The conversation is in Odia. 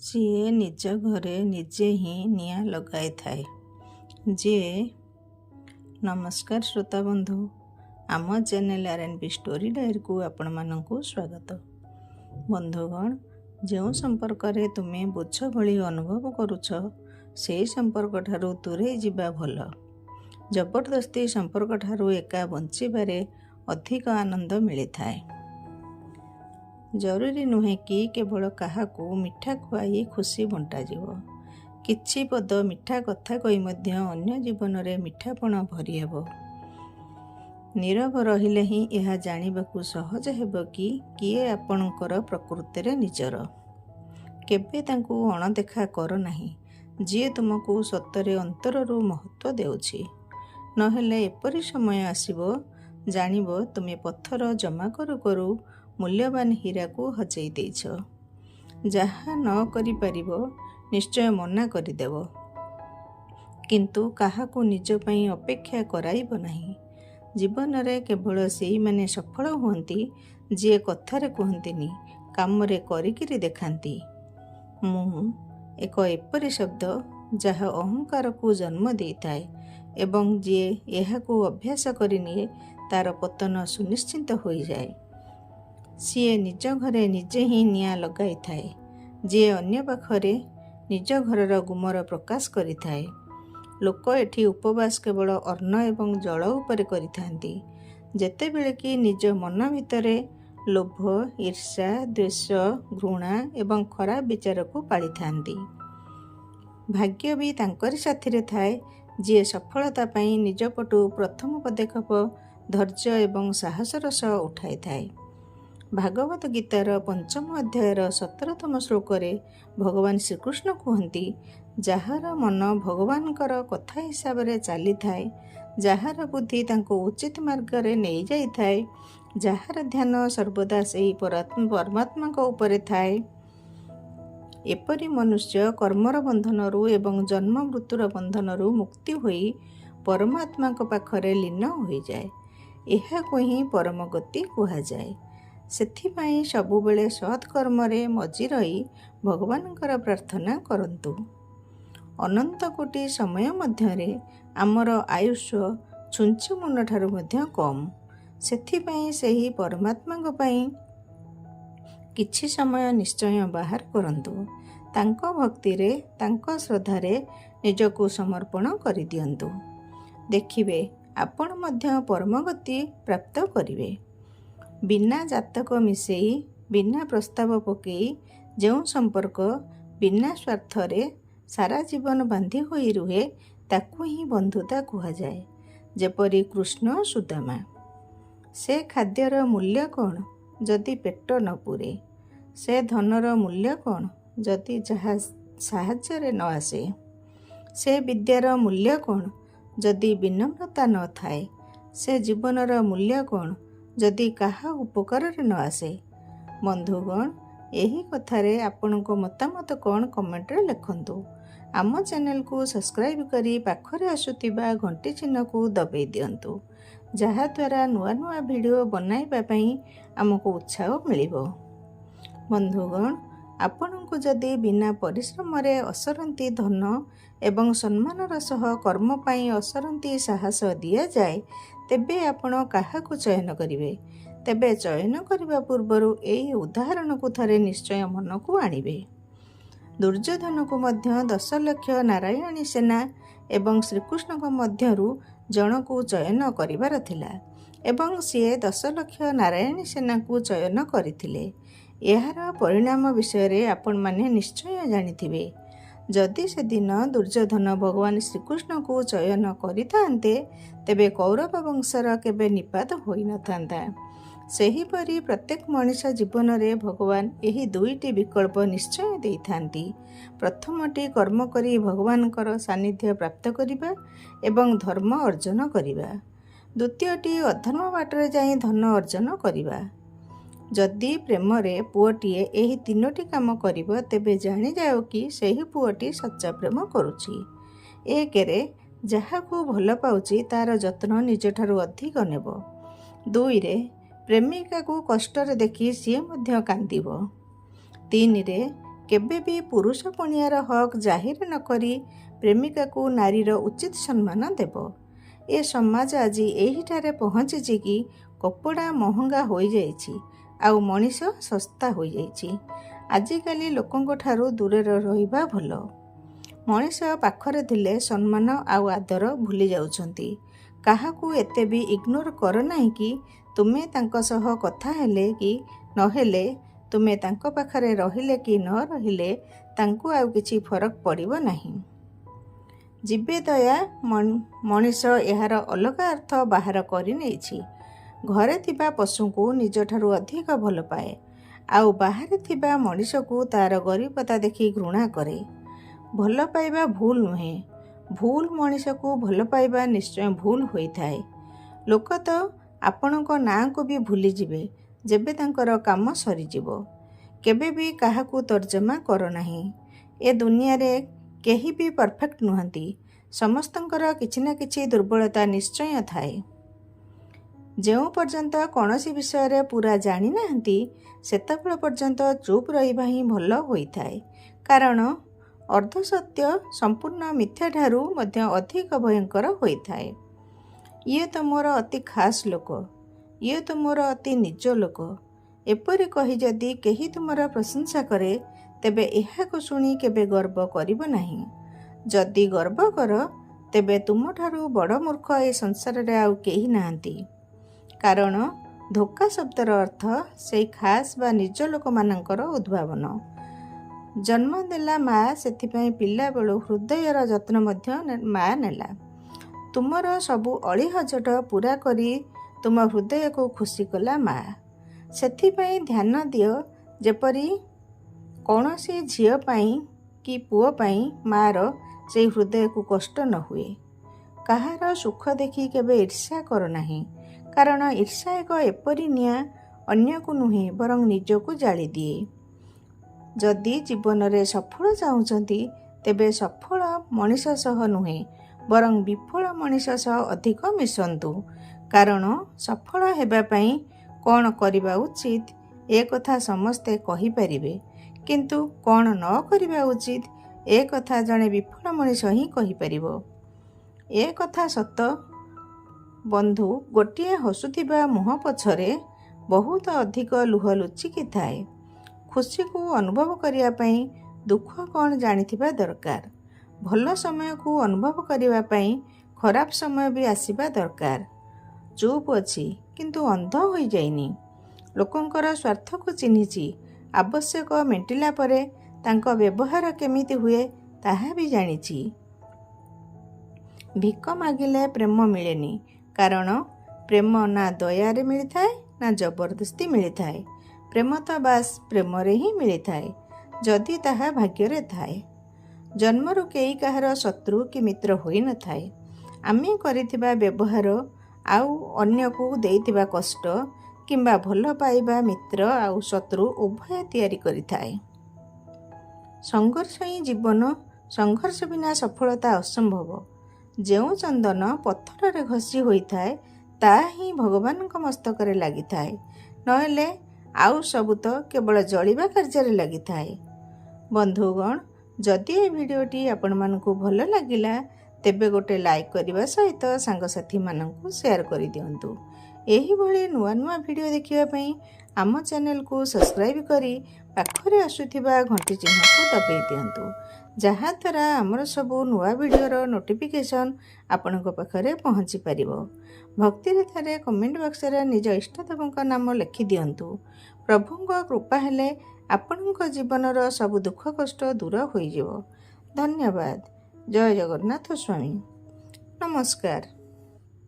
ସିଏ ନିଜ ଘରେ ନିଜେ ହିଁ ନିଆଁ ଲଗାଇଥାଏ। ନମସ୍କାର ଶ୍ରୋତା ବନ୍ଧୁ, ଆମ ଚ୍ୟାନେଲ୍ R&B ଷ୍ଟୋରି ଡାଏରୀକୁ ଆପଣମାନଙ୍କୁ ସ୍ୱାଗତ। ବନ୍ଧୁଗଣ, ଯେଉଁ ସମ୍ପର୍କରେ ତୁମେ ବୋଝ ଭଳି ଅନୁଭବ କରୁଛ, ସେହି ସମ୍ପର୍କଠାରୁ ଦୂରେଇ ଯିବା ଭଲ। ଜବରଦସ୍ତି ସମ୍ପର୍କଠାରୁ ଏକା ବଞ୍ଚିବାରେ ଅଧିକ ଆନନ୍ଦ ମିଳିଥାଏ। ଜରୁରୀ ନୁହେଁ କି କେବଳ କାହାକୁ ମିଠା ଖୁଆଇ ଖୁସି ବଣ୍ଟାଯିବ। କିଛି ପଦ ମିଠା କଥା କହି ମଧ୍ୟ ଅନ୍ୟ ଜୀବନରେ ମିଠାପଣ ଭରିହେବ। ନୀରବ ରହିଲେ ହିଁ ଏହା ଜାଣିବାକୁ ସହଜ ହେବ କି କିଏ ଆପଣଙ୍କର ପ୍ରକୃତରେ ନିଜର। କେବେ ତାଙ୍କୁ ଅଣଦେଖା କର ନାହିଁ, ଯିଏ ତୁମକୁ ସତରେ ଅନ୍ତରରୁ ମହତ୍ତ୍ୱ ଦେଉଛି। ନହେଲେ ଏପରି ସମୟ ଆସିବ, ଜାଣିବ ତୁମେ ପଥର ଜମା କରୁ କରୁ ମୂଲ୍ୟବାନ ହୀରାକୁ ହଜେଇ ଦେଇଛ। ଯାହା ନ କରିପାରିବ ନିଶ୍ଚୟ ମନା କରିଦେବ, କିନ୍ତୁ କାହାକୁ ନିଜ ପାଇଁ ଅପେକ୍ଷା କରାଇବ ନାହିଁ। ଜୀବନରେ କେବଳ ସେଇମାନେ ସଫଳ ହୁଅନ୍ତି ଯିଏ କଥାରେ କୁହନ୍ତିନି, କାମରେ କରିକିରି ଦେଖାନ୍ତି। ମୁଁ ଏକ ଏପରି ଶବ୍ଦ ଯାହା ଅହଙ୍କାରକୁ ଜନ୍ମ ଦେଇଥାଏ ଏବଂ ଯିଏ ଏହାକୁ ଅଭ୍ୟାସ କରିନିଏ ତାର ପତନ ସୁନିଶ୍ଚିତ ହୋଇଯାଏ। ସିଏ ନିଜ ଘରେ ନିଜେ ହିଁ ନିଆଁ ଲଗାଇଥାଏ, ଯିଏ ଅନ୍ୟ ପାଖରେ ନିଜ ଘରର ଗୁମର ପ୍ରକାଶ କରିଥାଏ। ଲୋକ ଏଠି ଉପବାସ କେବଳ ଅନ୍ନ ଏବଂ ଜଳ ଉପରେ କରିଥାନ୍ତି, ଯେତେବେଳେ କି ନିଜ ମନ ଭିତରେ ଲୋଭ, ଈର୍ଷା, ଦ୍ୱେଷ, ଘୃଣା ଏବଂ ଖରାପ ବିଚାରକୁ ପାଳିଥାନ୍ତି। ଭାଗ୍ୟ ବି ତାଙ୍କରି ସାଥିରେ ଥାଏ, ଯିଏ ସଫଳତା ପାଇଁ ନିଜ ପଟୁ ପ୍ରଥମ ପଦକ୍ଷେପ ଧୈର୍ଯ୍ୟ ଏବଂ ସାହସର ସହ ଉଠାଇଥାଏ। ଭାଗବତ ଗୀତାର 5ମ ଅଧ୍ୟାୟର 17ତମ ଶ୍ଲୋକରେ ଭଗବାନ ଶ୍ରୀକୃଷ୍ଣ କୁହନ୍ତି, ଯାହାର ମନ ଭଗବାନଙ୍କର କଥା ହିସାବରେ ଚାଲିଥାଏ, ଯାହାର ବୁଦ୍ଧି ତାଙ୍କୁ ଉଚିତ ମାର୍ଗରେ ନେଇଯାଇଥାଏ, ଯାହାର ଧ୍ୟାନ ସର୍ବଦା ସେହି ପରମାତ୍ମାଙ୍କ ଉପରେ ଥାଏ, ଏପରି ମନୁଷ୍ୟ କର୍ମର ବନ୍ଧନରୁ ଏବଂ ଜନ୍ମ ମୃତ୍ୟୁର ବନ୍ଧନରୁ ମୁକ୍ତି ହୋଇ ପରମାତ୍ମାଙ୍କ ପାଖରେ ଲୀନ ହୋଇଯାଏ। ଏହାକୁ ହିଁ ପରମ ଗତି କୁହାଯାଏ। ସେଥିପାଇଁ ସବୁବେଳେ ସତ୍ କର୍ମରେ ମଜି ରହି ଭଗବାନଙ୍କର ପ୍ରାର୍ଥନା କରନ୍ତୁ। ଅନନ୍ତ କୋଟି ସମୟ ମଧ୍ୟରେ ଆମର ଆୟୁଷ ଛୁଞ୍ଚି ମୁଣ୍ଡଠାରୁ ମଧ୍ୟ କମ୍। ସେଥିପାଇଁ ସେହି ପରମାତ୍ମାଙ୍କ ପାଇଁ କିଛି ସମୟ ନିଶ୍ଚୟ ବାହାର କରନ୍ତୁ। ତାଙ୍କ ଭକ୍ତିରେ, ତାଙ୍କ ଶ୍ରଦ୍ଧାରେ ନିଜକୁ ସମର୍ପଣ କରିଦିଅନ୍ତୁ। ଦେଖିବେ ଆପଣ ମଧ୍ୟ ପରମଗତି ପ୍ରାପ୍ତ କରିବେ। ବିନା ଜାତକ ମିଶେଇ, ବିନା ପ୍ରସ୍ତାବ ପକେଇ ଯେଉଁ ସମ୍ପର୍କ ବିନା ସ୍ୱାର୍ଥରେ ସାରା ଜୀବନ ବାନ୍ଧି ହୋଇ ରୁହେ, ତାକୁ ହିଁ ବନ୍ଧୁତା କୁହାଯାଏ। ଯେପରି କୃଷ୍ଣ ସୁଦାମା। ସେ ଖାଦ୍ୟର ମୂଲ୍ୟ କ'ଣ ଯଦି ପେଟ ନ ପୂରେ? ସେ ଧନର ମୂଲ୍ୟ କ'ଣ ଯଦି ଯାହା ସାହାଯ୍ୟରେ ନ ଆସେ? ସେ ବିଦ୍ୟାର ମୂଲ୍ୟ କ'ଣ ଯଦି ବିନମ୍ରତା ନ ଥାଏ? ସେ ଜୀବନର ମୂଲ୍ୟ କ'ଣ ଯଦି କାହା ଉପକାରରେ ନ ଆସେ? ବନ୍ଧୁଗଣ, ଏହି କଥାରେ ଆପଣଙ୍କ ମତାମତ କ'ଣ କମେଣ୍ଟରେ ଲେଖନ୍ତୁ। ଆମ ଚ୍ୟାନେଲକୁ ସବସ୍କ୍ରାଇବ୍ କରି ପାଖରେ ଆସୁଥିବା ଘଣ୍ଟି ଚିହ୍ନକୁ ଦବାଇ ଦିଅନ୍ତୁ, ଯାହାଦ୍ୱାରା ନୂଆ ନୂଆ ଭିଡ଼ିଓ ବନାଇବା ପାଇଁ ଆମକୁ ଉତ୍ସାହ ମିଳିବ। ବନ୍ଧୁଗଣ, ଆପଣଙ୍କୁ ଯଦି ବିନା ପରିଶ୍ରମରେ ଅସରନ୍ତି ଧନ ଏବଂ ସମ୍ମାନର ସହ କର୍ମ ପାଇଁ ଅସରନ୍ତି ସାହସ ଦିଆଯାଏ, ତେବେ ଆପଣ କାହାକୁ ଚୟନ କରିବେ? ତେବେ ଚୟନ କରିବା ପୂର୍ବରୁ ଏହି ଉଦାହରଣକୁ ଥରେ ନିଶ୍ଚୟ ମନକୁ ଆଣିବେ। ଦୁର୍ଯ୍ୟୋଧନକୁ ମଧ୍ୟ 10 ଲକ୍ଷ ନାରାୟଣୀ ସେନା ଏବଂ ଶ୍ରୀକୃଷ୍ଣଙ୍କ ମଧ୍ୟରୁ ଜଣକୁ ଚୟନ କରିବାର ଥିଲା ଏବଂ ସିଏ 10 ଲକ୍ଷ ନାରାୟଣୀ ସେନାକୁ ଚୟନ କରିଥିଲେ। ଏହାର ପରିଣାମ ବିଷୟରେ ଆପଣମାନେ ନିଶ୍ଚୟ ଜାଣିଥିବେ। ଯଦି ସେଦିନ ଦୁର୍ଯ୍ୟୋଧନ ଭଗବାନ ଶ୍ରୀକୃଷ୍ଣଙ୍କୁ ଚୟନ କରିଥାନ୍ତେ, ତେବେ କୌରବ ବଂଶର କେବେ ନିପାତ ହୋଇନଥାନ୍ତା। ସେହିପରି ପ୍ରତ୍ୟେକ ମଣିଷ ଜୀବନରେ ଭଗବାନ ଏହି 2ଟି ବିକଳ୍ପ ନିଶ୍ଚୟ ଦେଇଥାନ୍ତି। ପ୍ରଥମଟି କର୍ମ କରି ଭଗବାନଙ୍କର ସାନ୍ନିଧ୍ୟ ପ୍ରାପ୍ତ କରିବା ଏବଂ ଧର୍ମ ଅର୍ଜନ କରିବା। ଦ୍ୱିତୀୟଟି ଅଧର୍ମ ବାଟରେ ଯାଇ ଧନ ଅର୍ଜନ କରିବା। ଯଦି ପ୍ରେମରେ ପୁଅଟିଏ ଏହି 3ଟି କାମ କରିବ, ତେବେ ଜାଣିଯାଅ କି ସେହି ପୁଅଟି ସଚ୍ଚା ପ୍ରେମ କରୁଛି। 1ରେ ଯାହାକୁ ଭଲ ପାଉଛି ତାର ଯତ୍ନ ନିଜଠାରୁ ଅଧିକ ନେବ। 2ରେ ପ୍ରେମିକାକୁ କଷ୍ଟରେ ଦେଖି ସିଏ ମଧ୍ୟ କାନ୍ଦିବ। 3ରେ କେବେ ବି ପୁରୁଷ ପଣିଆର ହକ୍ ଜାହିର ନ କରି ପ୍ରେମିକାକୁ ନାରୀର ଉଚିତ ସମ୍ମାନ ଦେବ। ଏ ସମାଜ ଆଜି ଏହିଠାରେ ପହଞ୍ଚିଛି କି କପଡ଼ା ମହଙ୍ଗା ହୋଇଯାଇଛି ଆଉ ମଣିଷ ଶସ୍ତା ହୋଇଯାଇଛି। ଆଜିକାଲି ଲୋକଙ୍କ ଠାରୁ ଦୂରରେ ରହିବା ଭଲ। ମଣିଷ ପାଖରେ ଥିଲେ ସମ୍ମାନ ଆଉ ଆଦର ଭୁଲି ଯାଉଛନ୍ତି। କାହାକୁ ଏତେ ବି ଇଗ୍ନୋର କର ନାହିଁ କି ତୁମେ ତାଙ୍କ ସହ କଥା ହେଲେ କି ନହେଲେ, ତୁମେ ତାଙ୍କ ପାଖରେ ରହିଲେ କି ନ ରହିଲେ ତାଙ୍କୁ ଆଉ କିଛି ଫରକ ପଡ଼ିବ ନାହିଁ। ଜୀବେ ଦୟା ମଣିଷ ଏହାର ଅଲଗା ଅର୍ଥ ବାହାର କରିନେଇଛି। ଘରେ ଥିବା ପଶୁଙ୍କୁ ନିଜଠାରୁ ଅଧିକ ଭଲ ପାଏ ଆଉ ବାହାରେ ଥିବା ମଣିଷକୁ ତା'ର ଗରିବତା ଦେଖି ଘୃଣା କରେ। ଭଲ ପାଇବା ଭୁଲ ନୁହେଁ। ଭୁଲ ମଣିଷକୁ ଭଲ ପାଇବା ନିଶ୍ଚୟ ଭୁଲ ହୋଇଥାଏ। ଲୋକ ତ ଆପଣଙ୍କ ନାଁକୁ ବି ଭୁଲିଯିବେ ଯେବେ ତାଙ୍କର କାମ ସରିଯିବ। କେବେ ବି କାହାକୁ ତର୍ଜମା କର ନାହିଁ। ଏ ଦୁନିଆରେ କେହି ବି ପରଫେକ୍ଟ ନୁହନ୍ତି। ସମସ୍ତଙ୍କର କିଛି ନା କିଛି ଦୁର୍ବଳତା ନିଶ୍ଚୟ ଥାଏ। ଯେଉଁ ପର୍ଯ୍ୟନ୍ତ କୌଣସି ବିଷୟରେ ପୁରା ଜାଣିନାହାନ୍ତି ସେତେବେଳ ପର୍ଯ୍ୟନ୍ତ ଚୁପ୍ ରହିବା ହିଁ ଭଲ ହୋଇଥାଏ। କାରଣ ଅର୍ଦ୍ଧସତ୍ୟ ସମ୍ପୂର୍ଣ୍ଣ ମିଥ୍ୟାଠାରୁ ମଧ୍ୟ ଅଧିକ ଭୟଙ୍କର ହୋଇଥାଏ। ଇଏ ତ ମୋର ଅତି ଖାସ୍ ଲୋକ, ଇଏ ତ ମୋର ଅତି ନିଜ ଲୋକ, ଏପରି କହି ଯଦି କେହି ତୁମର ପ୍ରଶଂସା କରେ ତେବେ ଏହାକୁ ଶୁଣି କେବେ ଗର୍ବ କରିବ ନାହିଁ। ଯଦି ଗର୍ବ କର ତେବେ ତୁମଠାରୁ ବଡ଼ ମୂର୍ଖ ଏ ସଂସାରରେ ଆଉ କେହି ନାହାନ୍ତି। କାରଣ ଧୋକା ଶବ୍ଦର ଅର୍ଥ ସେଇ ଖାସ୍ ବା ନିଜ ଲୋକମାନଙ୍କର ଉଦ୍ଭାବନ। ଜନ୍ମ ଦେଲା ମା, ସେଥିପାଇଁ ପିଲାବେଳୁ ହୃଦୟର ଯତ୍ନ ମଧ୍ୟ ମା ନେଲା। ତୁମର ସବୁ ଅଳି ହଜଟ ପୂରା କରି ତୁମ ହୃଦୟକୁ ଖୁସି କଲା ମା। ସେଥିପାଇଁ ଧ୍ୟାନ ଦିଅ ଯେପରି କୌଣସି ଝିଅ ପାଇଁ କି ପୁଅ ପାଇଁ ମାର ସେଇ ହୃଦୟକୁ କଷ୍ଟ ନ ହୁଏ। କାହାର ସୁଖ ଦେଖି କେବେ ଈର୍ଷା କର ନାହିଁ। କାରଣ ଈର୍ଷା ଏକ ଏପରି ନିଆଁ ଅନ୍ୟକୁ ନୁହେଁ ବରଂ ନିଜକୁ ଜାଳିଦିଏ। ଯଦି ଜୀବନରେ ସଫଳ ଚାହୁଁଛନ୍ତି ତେବେ ସଫଳ ମଣିଷ ସହ ନୁହେଁ ବରଂ ବିଫଳ ମଣିଷ ସହ ଅଧିକ ମିଶନ୍ତୁ। କାରଣ ସଫଳ ହେବା ପାଇଁ କ'ଣ କରିବା ଉଚିତ ଏ କଥା ସମସ୍ତେ କହିପାରିବେ, କିନ୍ତୁ କ'ଣ ନ କରିବା ଉଚିତ ଏ କଥା ଜଣେ ବିଫଳ ମଣିଷ ହିଁ କହିପାରିବ। ଏ କଥା ସତ ବନ୍ଧୁ, ଗୋଟିଏ ହସୁଥିବା ମୁହଁ ପଛରେ ବହୁତ ଅଧିକ ଲୁହ ଲୁଚିକି ଥାଏ। ଖୁସିକୁ ଅନୁଭବ କରିବା ପାଇଁ ଦୁଃଖ କ'ଣ ଜାଣିଥିବା ଦରକାର। ଭଲ ସମୟକୁ ଅନୁଭବ କରିବା ପାଇଁ ଖରାପ ସମୟ ବି ଆସିବା ଦରକାର। ଚୁପ୍ ଅଛି କିନ୍ତୁ ଅନ୍ଧ ହୋଇଯାଇନି। ଲୋକଙ୍କର ସ୍ୱାର୍ଥକୁ ଚିହ୍ନିଛି। ଆବଶ୍ୟକ ମେଣ୍ଟିଲା ପରେ ତାଙ୍କ ବ୍ୟବହାର କେମିତି ହୁଏ ତାହା ବି ଜାଣିଛି। ଭିକ ମାଗିଲେ ପ୍ରେମ ମିଳେନି। କାରଣ ପ୍ରେମ ନା ଦୟାରେ ମିଳିଥାଏ ନା ଜବରଦସ୍ତି ମିଳିଥାଏ। ପ୍ରେମ ତ ବାସ୍ ପ୍ରେମରେ ହିଁ ମିଳିଥାଏ, ଯଦି ତାହା ଭାଗ୍ୟରେ ଥାଏ। ଜନ୍ମରୁ କେହି କାହାର ଶତ୍ରୁ କି ମିତ୍ର ହୋଇନଥାଏ। ଆମେ କରିଥିବା ବ୍ୟବହାର ଆଉ ଅନ୍ୟକୁ ଦେଇଥିବା କଷ୍ଟ କିମ୍ବା ଭଲ ପାଇବା ମିତ୍ର ଆଉ ଶତ୍ରୁ ଉଭୟ ତିଆରି କରିଥାଏ। ସଂଘର୍ଷ ହିଁ ଜୀବନ। ସଂଘର୍ଷ ବିନା ସଫଳତା ଅସମ୍ଭବ। ଯେଉଁ ଚନ୍ଦନ ପଥରରେ ଘଷି ହୋଇଥାଏ ତାହା ହିଁ ଭଗବାନଙ୍କ ମସ୍ତକରେ ଲାଗିଥାଏ, ନହେଲେ ଆଉ ସବୁ ତ କେବଳ ଜଳିବା କାର୍ଯ୍ୟରେ ଲାଗିଥାଏ। ବନ୍ଧୁଗଣ, ଯଦି ଏ ଭିଡ଼ିଓଟି ଆପଣମାନଙ୍କୁ ଭଲ ଲାଗିଲା ତେବେ ଗୋଟେ ଲାଇକ୍ କରିବା ସହିତ ସାଙ୍ଗସାଥୀମାନଙ୍କୁ ସେୟାର କରିଦିଅନ୍ତୁ। ଏହିଭଳି ନୂଆ ନୂଆ ଭିଡ଼ିଓ ଦେଖିବା ପାଇଁ ଆମ ଚ୍ୟାନେଲକୁ ସବସ୍କ୍ରାଇବ୍ କରି ପାଖରେ ଆସୁଥିବା ଘଣ୍ଟି ଚିହ୍ନକୁ ଦବାଇ ଦିଅନ୍ତୁ, ଯାହାଦ୍ୱାରା ଆମର ସବୁ ନୂଆ ଭିଡ଼ିଓର ନୋଟିଫିକେସନ୍ ଆପଣଙ୍କ ପାଖରେ ପହଞ୍ଚି ପାରିବ। ଭକ୍ତିରେ ଥରେ କମେଣ୍ଟ ବକ୍ସରେ ନିଜ ଇଷ୍ଟଦେବଙ୍କ ନାମ ଲେଖିଦିଅନ୍ତୁ। ପ୍ରଭୁଙ୍କ କୃପା ହେଲେ ଆପଣଙ୍କ ଜୀବନର ସବୁ ଦୁଃଖ କଷ୍ଟ ଦୂର ହୋଇଯିବ। ଧନ୍ୟବାଦ। ଜୟ ଜଗନ୍ନାଥ ସ୍ୱାମୀ। ନମସ୍କାର।